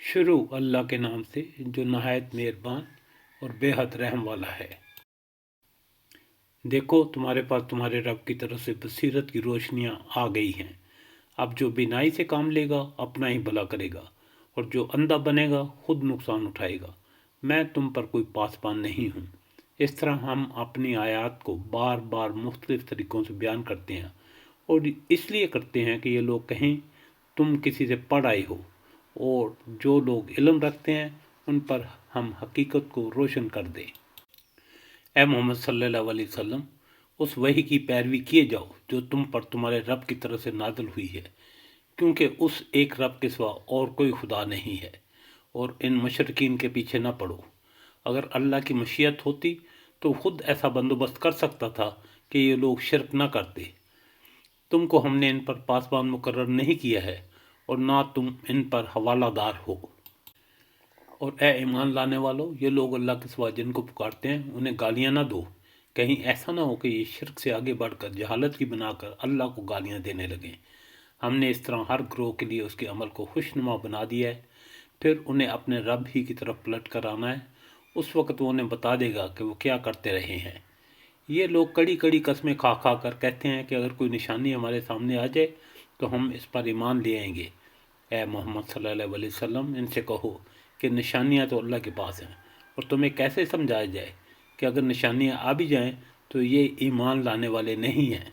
شروع اللہ کے نام سے جو نہایت مہربان اور بے حد رحم والا ہے۔ دیکھو تمہارے پاس تمہارے رب کی طرف سے بصیرت کی روشنیاں آ گئی ہیں۔ اب جو بینائی سے کام لے گا اپنا ہی بھلا کرے گا، اور جو اندھا بنے گا خود نقصان اٹھائے گا۔ میں تم پر کوئی پاسبان نہیں ہوں۔ اس طرح ہم اپنی آیات کو بار بار مختلف طریقوں سے بیان کرتے ہیں، اور اس لیے کرتے ہیں کہ یہ لوگ کہیں تم کسی سے پڑھ آئے ہو، اور جو لوگ علم رکھتے ہیں ان پر ہم حقیقت کو روشن کر دیں۔ اے محمد صلی اللہ علیہ وسلم، اس وحی کی پیروی کیے جاؤ جو تم پر تمہارے رب کی طرف سے نازل ہوئی ہے، کیونکہ اس ایک رب کے سوا اور کوئی خدا نہیں ہے، اور ان مشرکین کے پیچھے نہ پڑو۔ اگر اللہ کی مشیت ہوتی تو خود ایسا بندوبست کر سکتا تھا کہ یہ لوگ شرک نہ کرتے۔ تم کو ہم نے ان پر پاسبان مقرر نہیں کیا ہے، اور نہ تم ان پر حوالہ دار ہو۔ اور اے ایمان لانے والو، یہ لوگ اللہ کے سوا جن کو پکارتے ہیں انہیں گالیاں نہ دو، کہیں ایسا نہ ہو کہ یہ شرک سے آگے بڑھ کر جہالت کی بنا کر اللہ کو گالیاں دینے لگیں۔ ہم نے اس طرح ہر گروہ کے لیے اس کے عمل کو خوشنما بنا دیا ہے، پھر انہیں اپنے رب ہی کی طرف پلٹ کر آنا ہے۔ اس وقت وہ انہیں بتا دے گا کہ وہ کیا کرتے رہے ہیں۔ یہ لوگ کڑی کڑی قسمیں کھا کھا کر کہتے ہیں کہ اگر کوئی نشانی ہمارے سامنے آ جائے تو ہم اس پر ایمان لے آئیں گے۔ اے محمد صلی اللہ علیہ وسلم، ان سے کہو کہ نشانیاں تو اللہ کے پاس ہیں، اور تمہیں کیسے سمجھایا جائے کہ اگر نشانیاں آ بھی جائیں تو یہ ایمان لانے والے نہیں ہیں۔